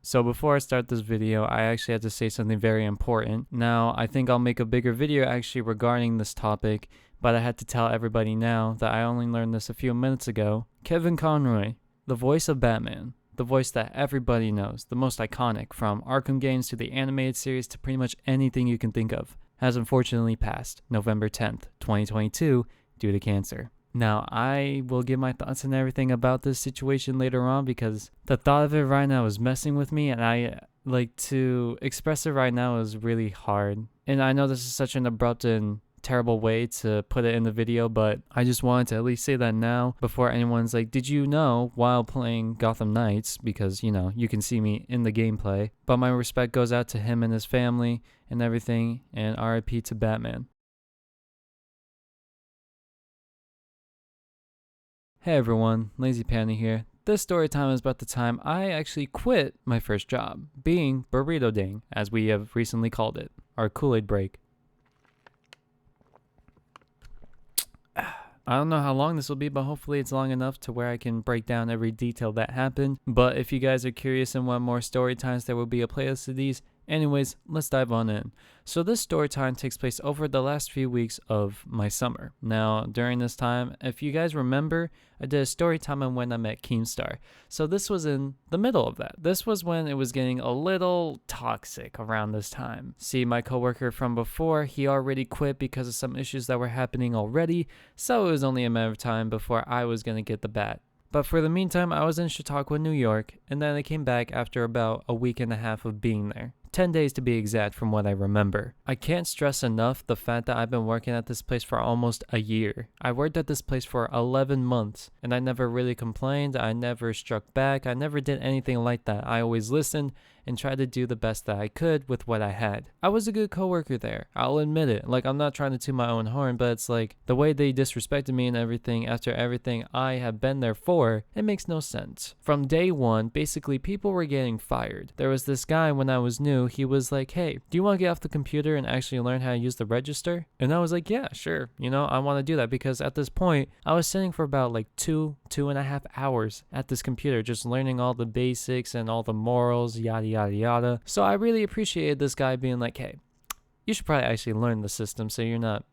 So before I start this video, I actually had to say something very important. Now, I think I'll make a bigger video actually regarding this topic, but I had to tell everybody now that I only learned this a few minutes ago. Kevin Conroy, the voice of Batman, the voice that everybody knows, the most iconic from Arkham games to the animated series to pretty much anything you can think of, has unfortunately passed November 10th, 2022 due to cancer. Now, I will give my thoughts and everything about this situation later on because the thought of it right now is messing with me, and I like to express it right now is really hard. And I know this is such an abrupt and terrible way to put it in the video, but I just wanted to at least say that now before anyone's like, did you know, while playing Gotham Knights, because you can see me in the gameplay, but my respect goes out to him and his family and everything, and RIP to Batman. Hey everyone, Lazy Panda here. This story time is about the time I actually quit my first job, being Burrito Ding, as we have recently called it, our Kool-Aid break. I don't know how long this will be, but hopefully it's long enough to where I can break down every detail that happened. But if you guys are curious and want more story times, there will be a playlist of these. Anyways, let's dive on in. So this story time takes place over the last few weeks of my summer. Now, during this time, if you guys remember, I did a story time on when I met Keemstar. So this was in the middle of that. This was when it was getting a little toxic around this time. See, my coworker from before, he already quit because of some issues that were happening already. So it was only a matter of time before I was going to get the bat. But for the meantime, I was in Chautauqua, New York, and then I came back after about a week and a half of being there. 10 days to be exact from what I remember. I can't stress enough the fact that I've been working at this place for almost a year. I worked at this place for 11 months, and I never really complained, I never struck back, I never did anything like that. I always listened and tried to do the best that I could with what I had. I was a good coworker there, I'll admit it. Like, I'm not trying to toot my own horn, but it's like, the way they disrespected me and everything after everything I have been there for, it makes no sense. From day one, basically people were getting fired. There was this guy when I was new, he was like, hey, do you want to get off the computer and actually learn how to use the register? And I was like, yeah, sure. I want to do that because at this point, I was sitting for about like 2.5 hours at this computer, just learning all the basics and all the morals, yada, yada, yada. So I really appreciated this guy being like, hey, you should probably actually learn the system so you're not,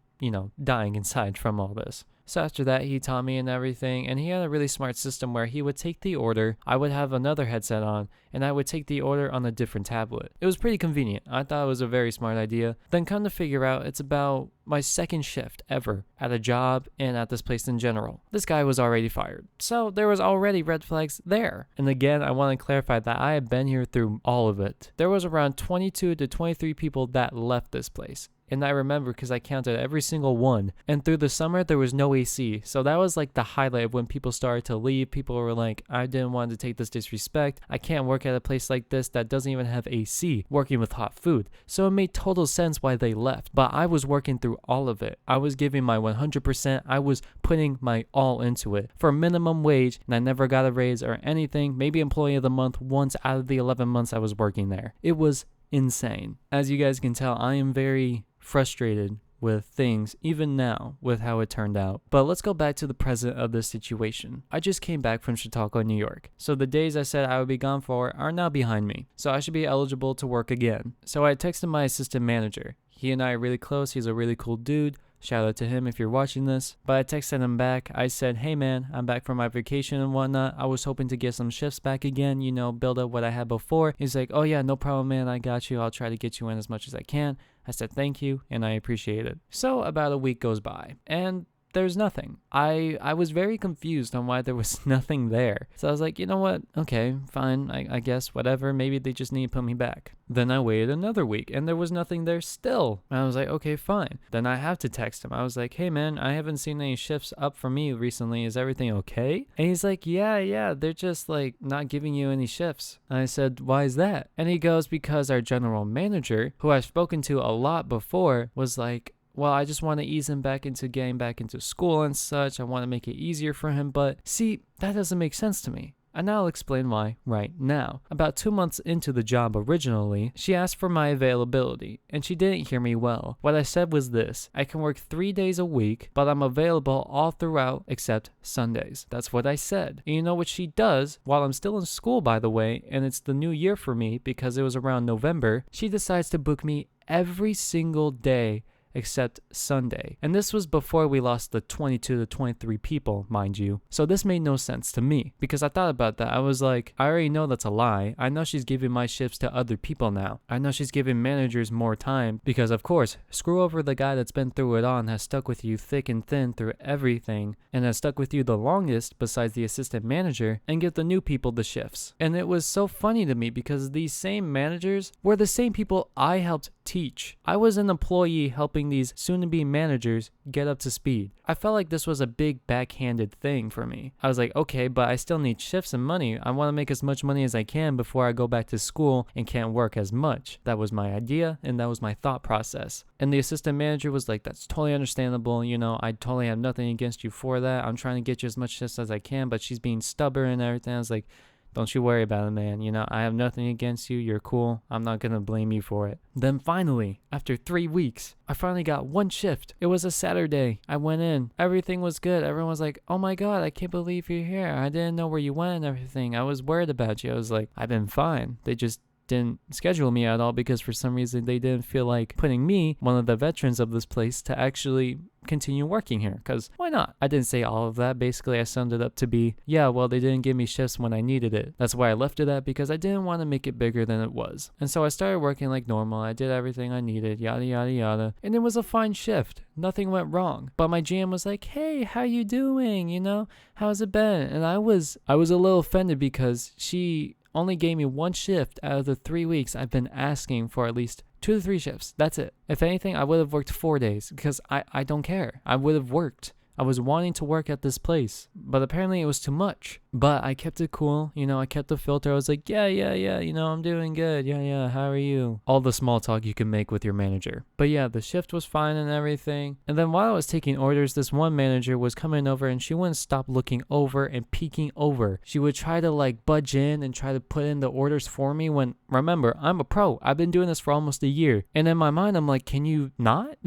dying inside from all this. So after that, he taught me and everything, and he had a really smart system where he would take the order, I would have another headset on, and I would take the order on a different tablet. It was pretty convenient. I thought it was a very smart idea. Then come to figure out, it's about my second shift ever at a job and at this place in general. This guy was already fired. So there was already red flags there. And again, I want to clarify that I have been here through all of it. There was around 22 to 23 people that left this place. And I remember because I counted every single one. And through the summer, there was no AC. So that was like the highlight of when people started to leave. People were like, I didn't want to take this disrespect. I can't work at a place like this that doesn't even have AC, working with hot food. So it made total sense why they left. But I was working through all of it. I was giving my 100%. I was putting my all into it for minimum wage. And I never got a raise or anything. Maybe employee of the month once out of the 11 months I was working there. It was insane. As you guys can tell, I am very frustrated with things even now with how it turned out. But let's go back to the present of this situation. I just came back from Chautauqua, New York. So the days I said I would be gone for are now behind me. So I should be eligible to work again. So I texted my assistant manager. He and I are really close. He's a really cool dude. Shout out to him if you're watching this. But I texted him back. I said, hey man, I'm back from my vacation and whatnot. I was hoping to get some shifts back again, build up what I had before. He's like, oh yeah, no problem, man. I got you. I'll try to get you in as much as I can. I said thank you, and I appreciate it. So about a week goes by, and there's nothing. I was very confused on why there was nothing there. So I was like, you know what? Okay, fine. I guess whatever. Maybe they just need to put me back. Then I waited another week and there was nothing there still. And I was like, okay, fine. Then I have to text him. I was like, hey man, I haven't seen any shifts up for me recently. Is everything okay? And he's like, yeah. They're just like not giving you any shifts. And I said, why is that? And he goes, because our general manager, who I've spoken to a lot before, was like, well, I just want to ease him back into getting back into school and such. I want to make it easier for him. But see, that doesn't make sense to me. and I'll explain why right now. About 2 months into the job originally, she asked for my availability, and she didn't hear me well. What I said was this: I can work 3 days a week, but I'm available all throughout except Sundays. That's what I said. And you know what she does? While I'm still in school, by the way, and it's the new year for me because it was around November, she decides to book me every single day except Sunday. And this was before we lost the 22 to 23 people, mind you. So this made no sense to me because I thought about that. I was like, I already know that's a lie. I know she's giving my shifts to other people now. I know she's giving managers more time because, of course, screw over the guy that's been through it all and has stuck with you thick and thin through everything and has stuck with you the longest besides the assistant manager, and give the new people the shifts. And it was so funny to me because these same managers were the same people I helped teach. I was an employee helping these soon-to-be managers get up to speed. I felt like this was a big backhanded thing for me. I was like, okay, but I still need shifts and money. I want to make as much money as I can before I go back to school and can't work as much. That was my idea, and that was my thought process. And the assistant manager was like, that's totally understandable. You know, I totally have nothing against you for that. I'm trying to get you as much shifts as I can, but she's being stubborn and everything. I was like, don't you worry about it, man. You know, I have nothing against you. You're cool. I'm not going to blame you for it. Then finally, after 3 weeks, I finally got one shift. It was a Saturday. I went in. Everything was good. Everyone was like, oh my God, I can't believe you're here. I didn't know where you went and everything. I was worried about you. I was like, I've been fine. They just didn't schedule me at all because for some reason they didn't feel like putting me, one of the veterans of this place, to actually continue working here, because why not? I didn't say all of that. Basically, I summed it up to be, yeah, well, they didn't give me shifts when I needed it. That's why I left it at, because I didn't want to make it bigger than it was. And so I started working like normal. I did everything I needed, yada, yada, yada. And it was a fine shift. Nothing went wrong. But my GM was like, hey, how you doing? You know, how's it been? And I was a little offended because she only gave me one shift out of the 3 weeks I've been asking for at least 2 to 3 shifts. That's it. If anything, I would have worked 4 days because I don't care. I would have worked. I was wanting to work at this place, but apparently it was too much. But I kept it cool, you know, I kept the filter. I was like, yeah, you know, I'm doing good. Yeah, how are you? All the small talk you can make with your manager. But yeah, the shift was fine and everything. And then while I was taking orders, this one manager was coming over and she wouldn't stop looking over and peeking over. She would try to like budge in and try to put in the orders for me when, remember, I'm a pro. I've been doing this for almost a year. And in my mind, I'm like, can you not?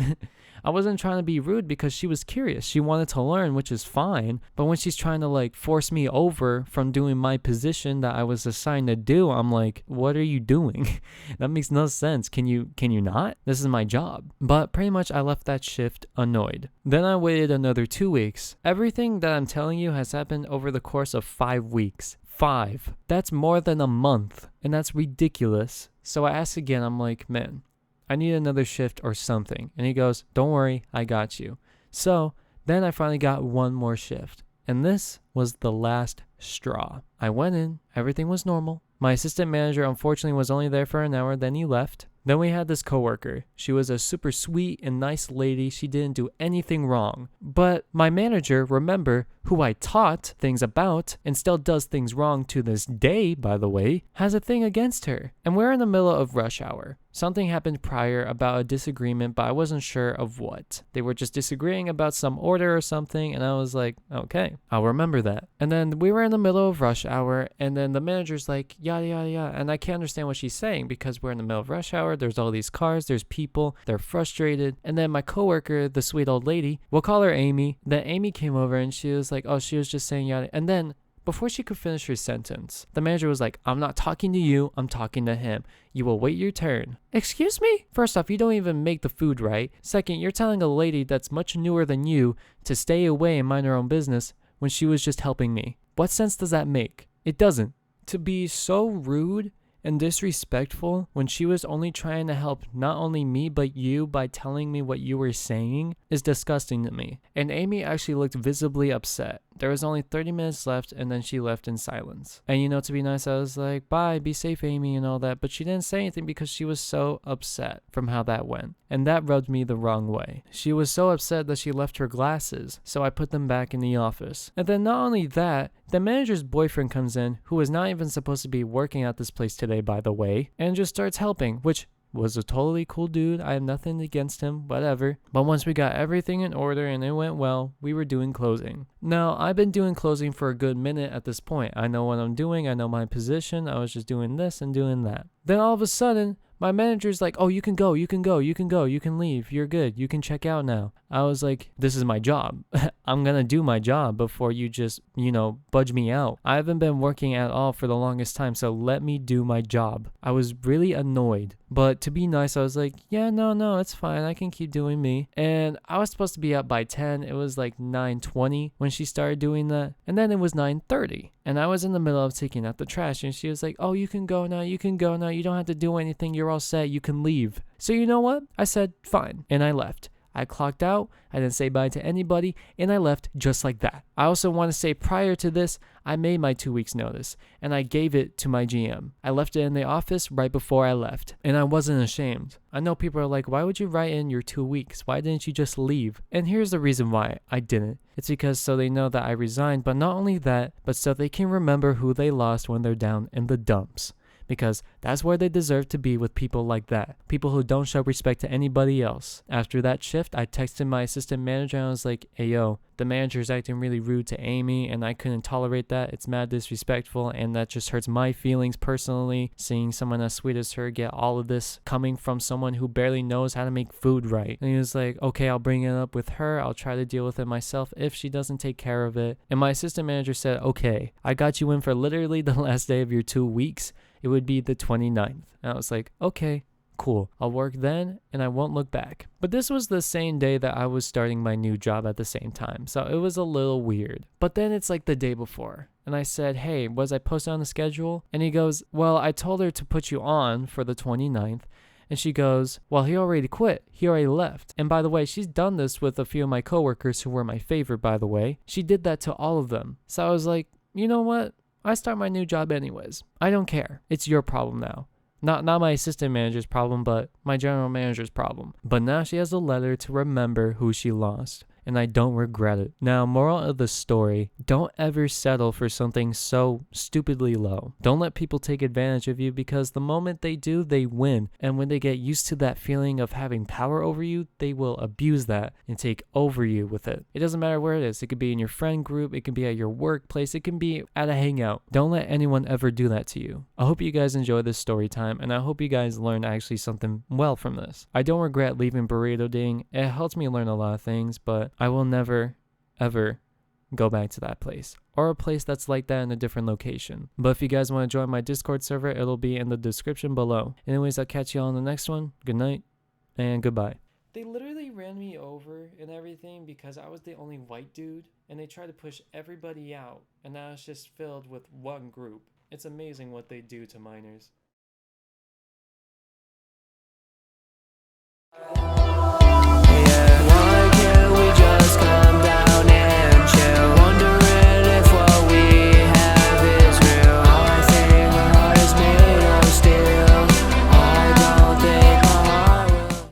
I wasn't trying to be rude because she was curious. She wanted to learn, which is fine. But when she's trying to like force me over from doing my position that I was assigned to do, I'm like, what are you doing? That makes no sense. Can you not? This is my job. But pretty much I left that shift annoyed. Then I waited another 2 weeks. Everything that I'm telling you has happened over the course of 5 weeks. 5. That's more than a month. And that's ridiculous. So I asked again, I'm like, man, I need another shift or something. And he goes, don't worry, I got you. So then I finally got one more shift. And this was the last straw. I went in, everything was normal. My assistant manager unfortunately was only there for an hour, then he left. Then we had this coworker. She was a super sweet and nice lady. She didn't do anything wrong. But my manager, remember, who I taught things about and still does things wrong to this day, by the way, has a thing against her. And we're in the middle of rush hour. Something happened prior about a disagreement, but I wasn't sure of what. They were just disagreeing about some order or something, and I was like, okay, I'll remember that. And then we were in the middle of rush hour, and then the manager's like, yada, yada, yada. And I can't understand what she's saying because we're in the middle of rush hour. There's all these cars, there's people, they're frustrated. And then my coworker, the sweet old lady, we'll call her Amy. Then Amy came over and she was like, oh, she was just saying yada. And then before she could finish her sentence, the manager was like, I'm not talking to you, I'm talking to him. You will wait your turn. Excuse me? First off, you don't even make the food right. Second, you're telling a lady that's much newer than you to stay away and mind her own business when she was just helping me. What sense does that make? It doesn't. To be so rude and disrespectful when she was only trying to help not only me but you by telling me what you were saying is disgusting to me. And Amy actually looked visibly upset. There was only 30 minutes left and then she left in silence. And you know, to be nice, I was like, bye, be safe, Amy, and all that. But she didn't say anything because she was so upset from how that went. And that rubbed me the wrong way. She was so upset that she left her glasses, so I put them back in the office. And then not only that, the manager's boyfriend comes in, who was not even supposed to be working at this place today, by the way, and just starts helping, which was a totally cool dude. I have nothing against him, whatever. But once we got everything in order and it went well, we were doing closing. Now, I've been doing closing for a good minute at this point. I know what I'm doing. I know my position. I was just doing this and doing that. Then all of a sudden, my manager's like, oh, you can go, you can go, you can go, you can leave, you're good, you can check out now. I was like, this is my job. I'm gonna do my job before you just, budge me out. I haven't been working at all for the longest time, so let me do my job. I was really annoyed, but to be nice, I was like, yeah, no, it's fine, I can keep doing me. And I was supposed to be up by 10. It was like 9:20 when she started doing that, and then it was 9:30. And I was in the middle of taking out the trash, and she was like, oh, you can go now, you can go now, you don't have to do anything, you're all set, you can leave. So you know what? I said, fine, and I left. I clocked out, I didn't say bye to anybody, and I left just like that. I also want to say prior to this, I made my 2 weeks notice, and I gave it to my GM. I left it in the office right before I left, and I wasn't ashamed. I know people are like, why would you write in your 2 weeks? Why didn't you just leave? And here's the reason why I didn't. It's because so they know that I resigned, but not only that, but so they can remember who they lost when they're down in the dumps. Because that's where they deserve to be, with people like that. People who don't show respect to anybody else. After that shift, I texted my assistant manager and I was like, hey yo, the manager's acting really rude to Amy and I couldn't tolerate that. It's mad disrespectful and that just hurts my feelings personally. Seeing someone as sweet as her get all of this coming from someone who barely knows how to make food right. And he was like, okay, I'll bring it up with her. I'll try to deal with it myself if she doesn't take care of it. And my assistant manager said, okay, I got you in for literally the last day of your 2 weeks. It would be the 29th. And I was like, okay, cool. I'll work then and I won't look back. But this was the same day that I was starting my new job at the same time. So it was a little weird. But then it's like the day before. And I said, hey, was I posted on the schedule? And he goes, well, I told her to put you on for the 29th. And she goes, well, he already quit. He already left. And by the way, she's done this with a few of my coworkers who were my favorite, by the way. She did that to all of them. So I was like, you know what? I start my new job anyways. I don't care. It's your problem now. Not my assistant manager's problem, but my general manager's problem. But now she has a letter to remember who she lost. And I don't regret it. Now, moral of the story, don't ever settle for something so stupidly low. Don't let people take advantage of you, because the moment they do, they win. And when they get used to that feeling of having power over you, they will abuse that and take over you with it. It doesn't matter where it is. It could be in your friend group. It can be at your workplace. It can be at a hangout. Don't let anyone ever do that to you. I hope you guys enjoy this story time, and I hope you guys learn actually something well from this. I don't regret leaving Burrito Ding. It helped me learn a lot of things, but I will never, ever go back to that place, or a place that's like that in a different location. But if you guys want to join my Discord server, it'll be in the description below. Anyways, I'll catch you all in the next one. Good night and goodbye. They literally ran me over and everything because I was the only white dude, and they tried to push everybody out, and now it's just filled with one group. It's amazing what they do to minors.